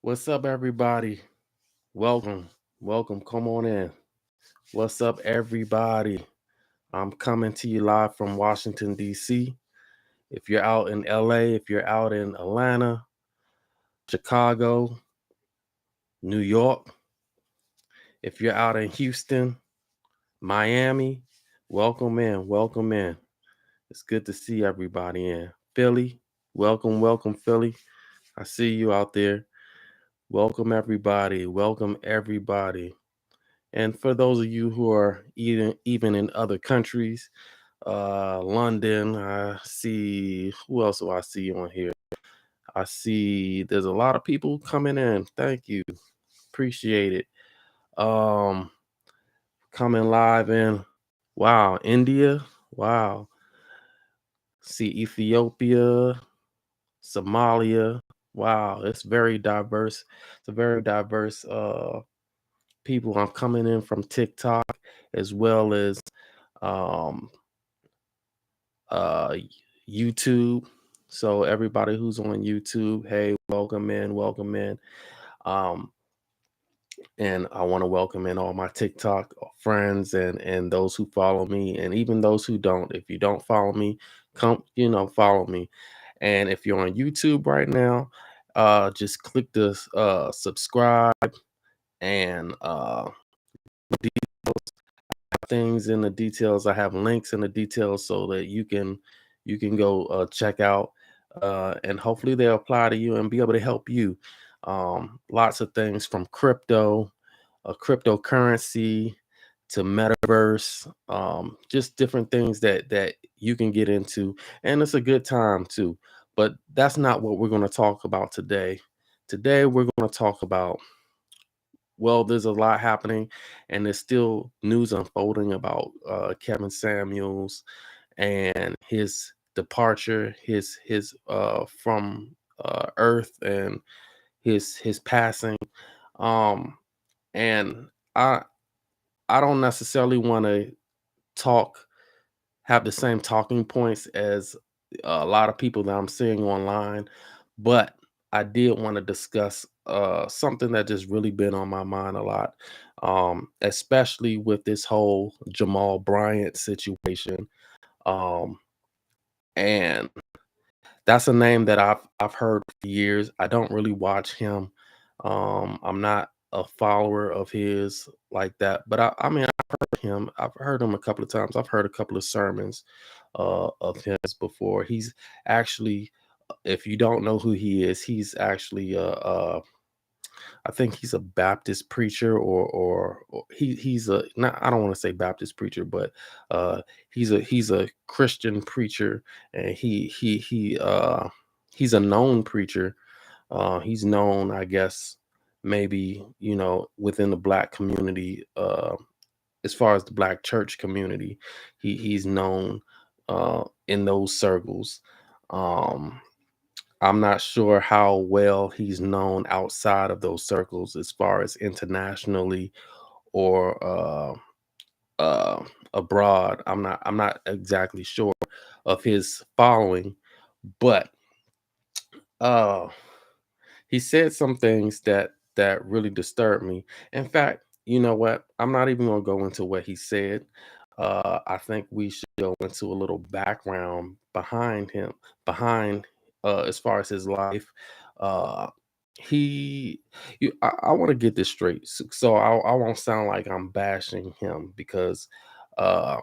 What's up, everybody? Welcome, welcome. Come on in. What's up, everybody? I'm coming to you live from Washington, D.C. If you're out in LA, if you're out in Atlanta, Chicago, New York, if you're out in Houston, Miami, welcome in, welcome in. It's good to see everybody in Philly. Welcome, welcome, Philly. I see you out there. Welcome, everybody. Welcome, everybody. And for those of you who are even in other countries, London, I see who else do I see on here? I see there's a lot of people coming in. Thank you. Appreciate it. Um Coming live in wow, India. Wow. See Ethiopia, Somalia. Wow, it's very diverse. It's a very diverse people. I'm coming in from TikTok as well as um uh YouTube. So everybody who's on YouTube, hey, welcome in, welcome in. Um and I want to welcome in all my TikTok friends and those who follow me and even those who don't. If you don't follow me, come, follow me. And if you're on YouTube right now, just click the subscribe and things in the details. I have links in the details so that you can go check out and hopefully they'll apply to you and be able to help you. Lots of things from crypto, cryptocurrency to metaverse, just different things that you can get into, and it's a good time too. But that's not what we're going to talk about today. Today we're going to talk about, well, there's a lot happening, and there's still news unfolding about Kevin Samuels and his departure, his from Earth, and his passing. Um, and I don't necessarily want to talk have the same talking points as a lot of people that I'm seeing online, but I did want to discuss something that just really been on my mind a lot, especially with this whole Jamal Bryant situation. Um, and that's a name that I've heard for years. I don't really watch him. I'm not a follower of his like that, but I mean, him. I've heard him a couple of times. I've heard a couple of sermons of his before. He's actually, if you don't know who he is, he's actually I think he's a Baptist preacher, or he's a not. I don't want to say Baptist preacher, but uh, he's a Christian preacher, and he's a known preacher. He's known, I guess, maybe within the black community. As far as the black church community, he's known in those circles. Um, I'm not sure how well he's known outside of those circles, as far as internationally or abroad. I'm not exactly sure of his following, but uh, he said some things that really disturbed me. In fact, you know what? I'm not even gonna go into what he said. I think we should go into a little background behind him, behind as far as his life. Uh, he, I want to get this straight, so I won't sound like I'm bashing him, because uh,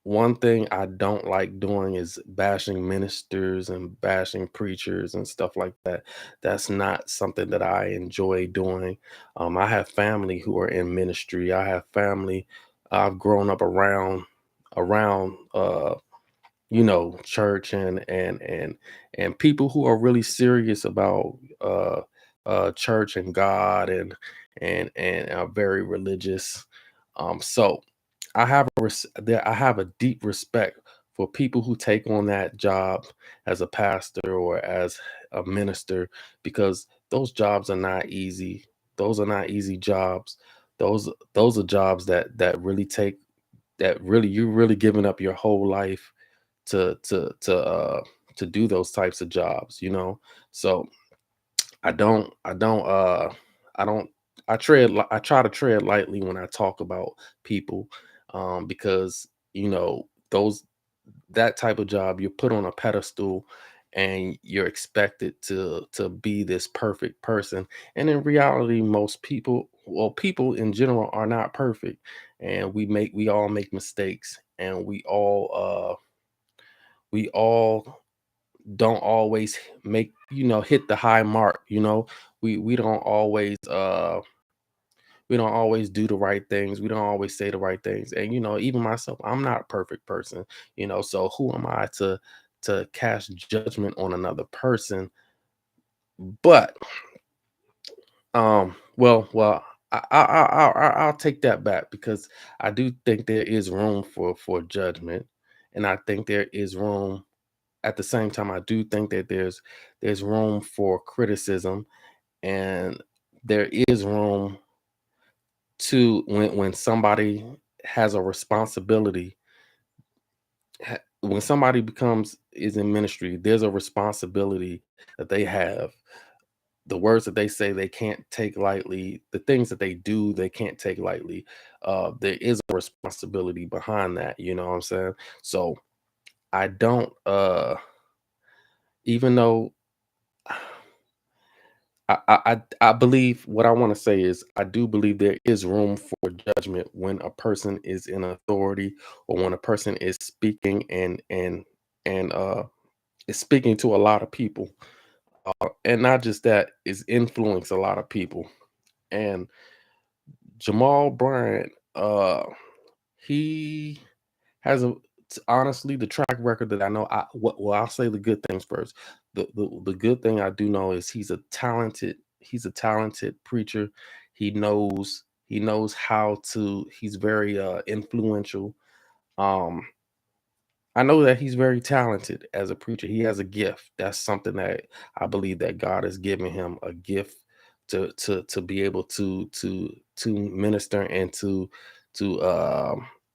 one thing I don't like doing is bashing ministers and bashing preachers and stuff like that. That's not something that I enjoy doing. I have family who are in ministry. I have family. I've grown up around church and people who are really serious about church and God, and are very religious. So I have a deep respect for people who take on that job as a pastor or as a minister, because those jobs are not easy. Those are not easy jobs. Those are jobs that really, you're really giving up your whole life to to to uh to do those types of jobs. So I don't I try to tread lightly when I talk about people, because those that type of job you're put on a pedestal and you're expected to be this perfect person, and in reality most people, well, people in general are not perfect, and we all make mistakes, and we all don't always make hit the high mark. We don't always do the right things. We don't always say the right things. And even myself, I'm not a perfect person. So who am I to cast judgment on another person? But well, I'll take that back, because I do think there is room for judgment, and I think there is room. At the same time, I do think that there's room for criticism, and there is room to, when somebody has a responsibility, when somebody becomes is in ministry, there's a responsibility that they have. The words that they say they can't take lightly, the things that they do they can't take lightly. There is a responsibility behind that, you know what I'm saying? So I don't even though I believe, what I want to say is, I do believe there is room for judgment when a person is in authority, or when a person is speaking and is speaking to a lot of people, and not just that, is influence a lot of people. And Jamal Bryant, he has honestly, the track record that I know, well, I'll say the good things first. The good thing I do know is he's a talented preacher. He knows how to he's very influential. Um I know that he's very talented as a preacher. He has a gift. That's something that I believe that God has given him, a gift to be able to minister and to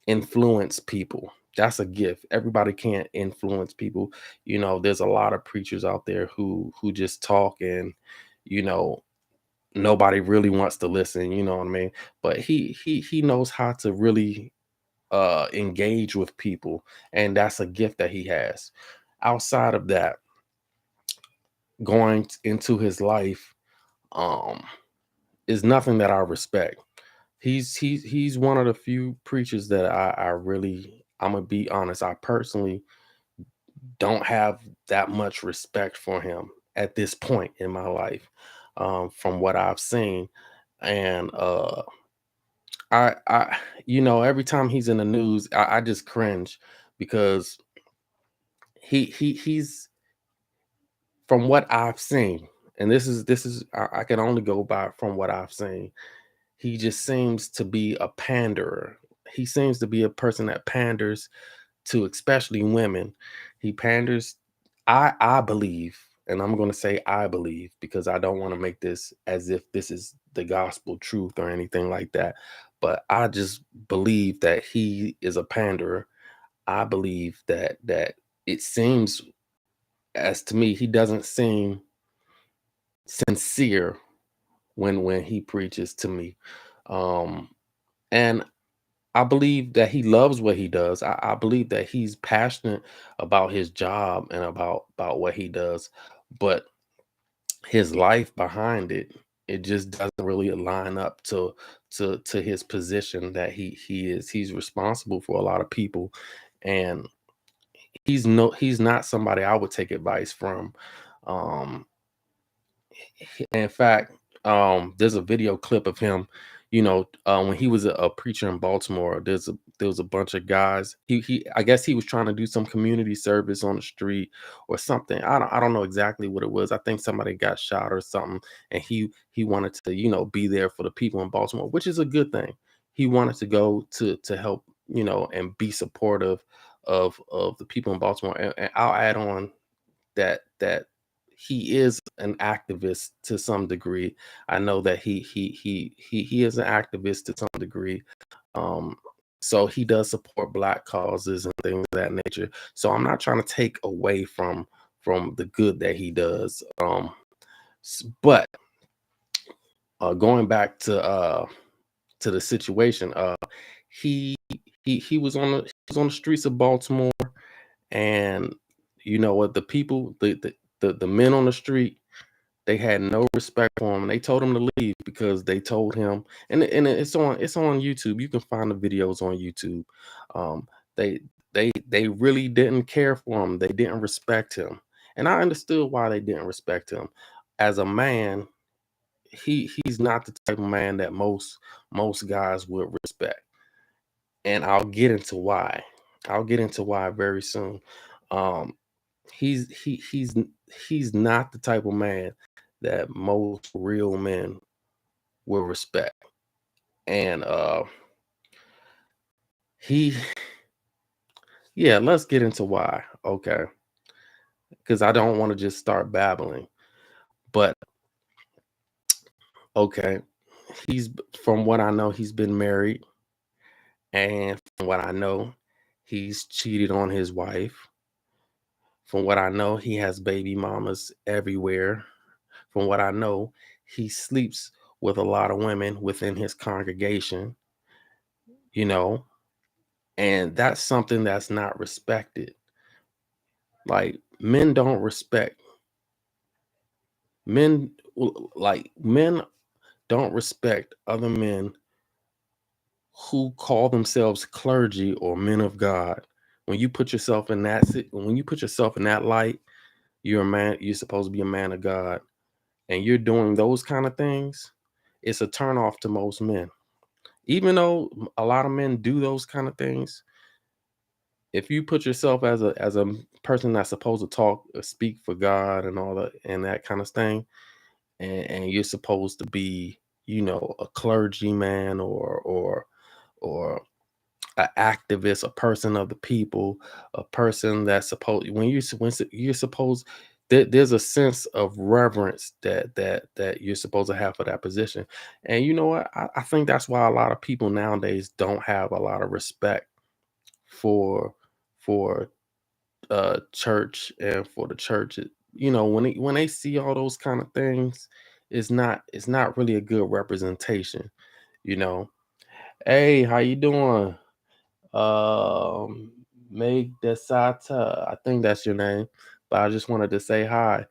influence people. That's a gift. Everybody can't influence people. There's a lot of preachers out there who just talk, and you know nobody really wants to listen, you know what I mean? But he knows how to really engage with people, and that's a gift that he has. Outside of that, into his life, um is nothing that I respect. He's one of the few preachers that I really, I'm gonna be honest, I personally don't have that much respect for him at this point in my life, from what I've seen. And I every time he's in the news, I just cringe, because he's, from what I've seen, and this is I can only go by from what I've seen. He just seems to be a panderer. He seems to be a person that panders to, especially women. He panders. I believe, and I'm going to say I believe, because I don't want to make this as if this is the gospel truth or anything like that. But I just believe that he is a panderer. I believe that it seems, as to me, he doesn't seem sincere when he preaches to me. Um, and I believe that he loves what he does. I believe that he's passionate about his job and about what he does, but his life behind it, it just doesn't really line up to his position that he's responsible for a lot of people, and he's not somebody I would take advice from. Um, In fact, there's a video clip of him, when he was a preacher in Baltimore. There was a bunch of guys. I guess he was trying to do some community service on the street or something. I don't know exactly what it was. I think somebody got shot or something, and he wanted to be there for the people in Baltimore, which is a good thing. He wanted to go to help, and be supportive of the people in Baltimore. And I'll add on that he is an activist to some degree. I know that he is an activist to some degree. Um, so he does support black causes and things of that nature. So I'm not trying to take away from the good that he does. But going back to the situation, he he was on the streets of Baltimore, and you know what, the people, the men on the street, they had no respect for him. They told him to leave because they told him, and it's on YouTube. You can find the videos on YouTube. Um, they they really didn't care for him. They didn't respect him, and I understood why they didn't respect him. As a man, he's not the type of man that most guys would respect, and I'll get into why. I'll get into why very soon. Um, he's not the type of man that most real men will respect. And he yeah, let's get into why. Okay. Because I don't want to just start babbling. But okay. He's From what I know, he's been married, and from what I know, he's cheated on his wife. From what I know, he has baby mamas everywhere. From what I know, he sleeps with a lot of women within his congregation, you know, and that's something that's not respected. Like men don't respect men men don't respect other men who call themselves clergy or men of God. When you put yourself in when you put yourself in that light, you're a man, you're supposed to be a man of God, and you're doing those kind of things, it's a turn off to most men. Even though a lot of men do those kind of things, if you put yourself as a person that's supposed to talk, speak for God and all that and that kind of thing, and you're supposed to be, a clergyman or an activist, a person of the people, a person that's supposed you're supposed there's a sense of reverence that you're supposed to have for that position. And you know what? I think that's why a lot of people nowadays don't have a lot of respect for for church and for the church. When they see all those kind of things, it's not really a good representation, you know. Hey, how you doing? Meg Desata, I think that's your name. But I just wanted to say hi.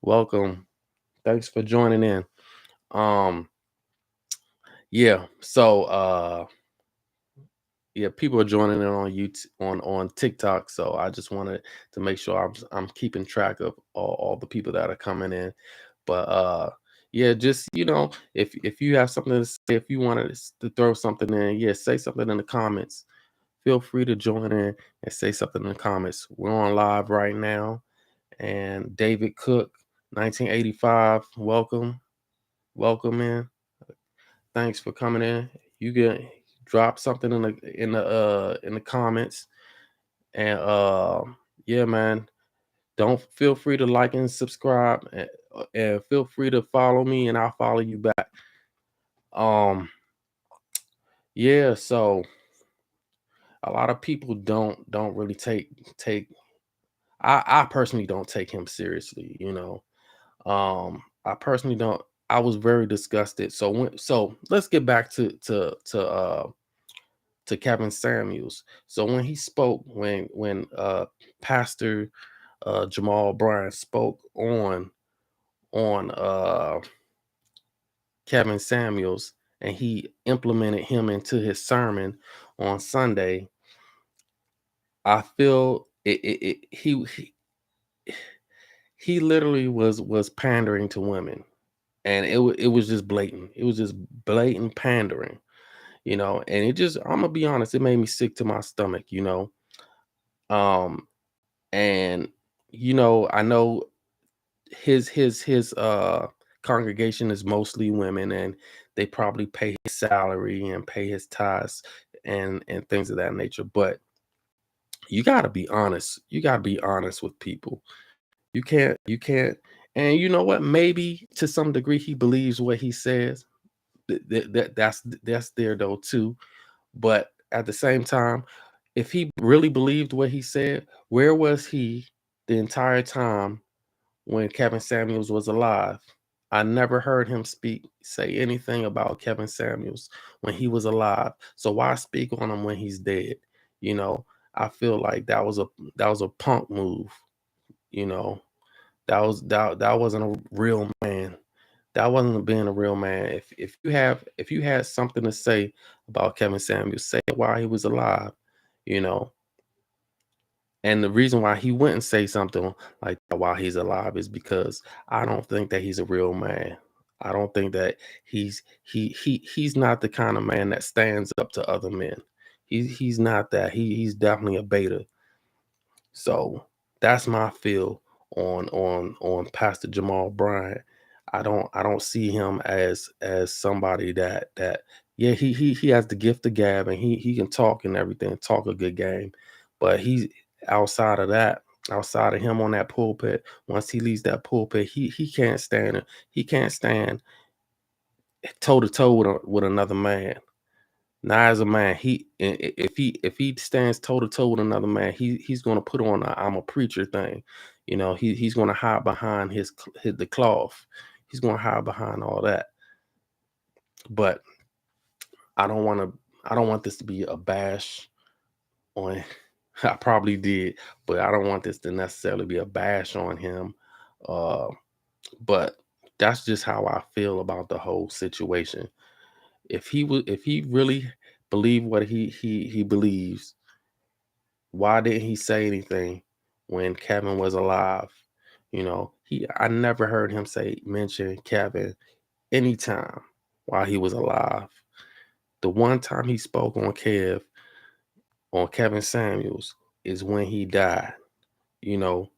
Welcome. Thanks for joining in. Um, yeah, so yeah, people are joining in on YouTube on TikTok. So I just wanted to make sure I'm keeping track of all the people that are coming in. But yeah, just if you have something to say, if you wanted to throw something in, yeah, say something in the comments. Feel free to join in and say something in the comments. We're on live right now. And David Cook, 1985, welcome in. Thanks for coming in. You can drop something in the comments. And yeah, man, don't feel free to like and subscribe, and feel free to follow me and I'll follow you back. Um yeah, so a lot of people don't really take I personally don't take him seriously, you know. I personally don't. I was very disgusted. So let's get back to Kevin Samuels. So when he spoke, when Pastor Jamal Bryant spoke on Kevin Samuels, and he implemented him into his sermon on Sunday, I feel he literally was pandering to women, and it was just blatant. It was just blatant pandering, and it just, I'm gonna be honest, it made me sick to my stomach, Um, and I know his congregation is mostly women, and they probably pay his salary and pay his tithes and things of that nature. But you gotta be honest. You gotta be honest with people. You can't. And you know what? Maybe to some degree he believes what he says. That's there though too. But at the same time, if he really believed what he said, where was he the entire time when Kevin Samuels was alive? I never heard him say anything about Kevin Samuels when he was alive. So why speak on him when he's dead? You know, I feel like that was a punk move, you know. That wasn't a real man. That wasn't being a real man. If you had something to say about Kevin Samuels, say it while he was alive, you know. And the reason why he wouldn't say something like that while he's alive is because I don't think that he's a real man. I don't think that he's not the kind of man that stands up to other men. He's not that. He's definitely a beta. So that's my feel on Pastor Jamal Bryant. I don't see him as somebody that yeah, he has the gift of gab, and he can talk and everything, talk a good game. But he's outside of that, outside of him on that pulpit, once he leaves that pulpit, he can't stand it. He can't stand toe to toe with another man. Nah, as a man, if he stands toe to toe with another man, he's gonna put on a I'm a preacher thing. You know, he's gonna hide behind the cloth. He's gonna hide behind all that. But I don't want to. I don't want this to be a bash on. I probably did, but I don't want this to necessarily be a bash on him. Uh, but that's just how I feel about the whole situation. If he really believed what he believes, why didn't he say anything when Kevin was alive? You know, I never heard him mention Kevin anytime while he was alive. The one time he spoke on Kevin Samuels is when he died, you know.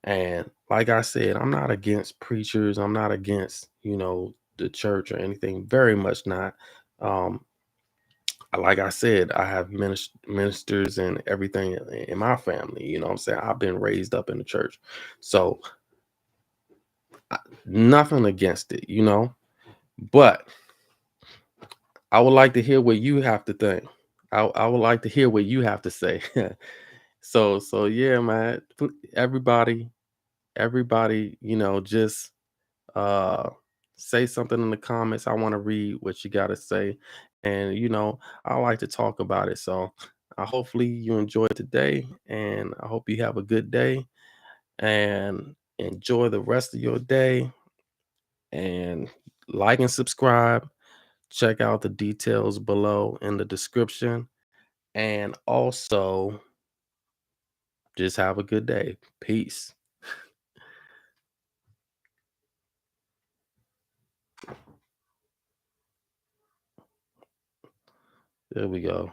And like I said, I'm not against preachers. I'm not against, the church or anything. Very much not. Um, like I said, I have ministers and everything in my family. You know what I'm saying? I've been raised up in the church. So nothing against it, but I would like to hear what you have to think. I would like to hear what you have to say. So yeah, man. Everybody, everybody, just uh say something in the comments. I want to read what you got to say, and I like to talk about it. So hopefully you enjoyed today, and I hope you have a good day and enjoy the rest of your day, and like and subscribe. Check out the details below in the description, and also just have a good day. Peace. There we go.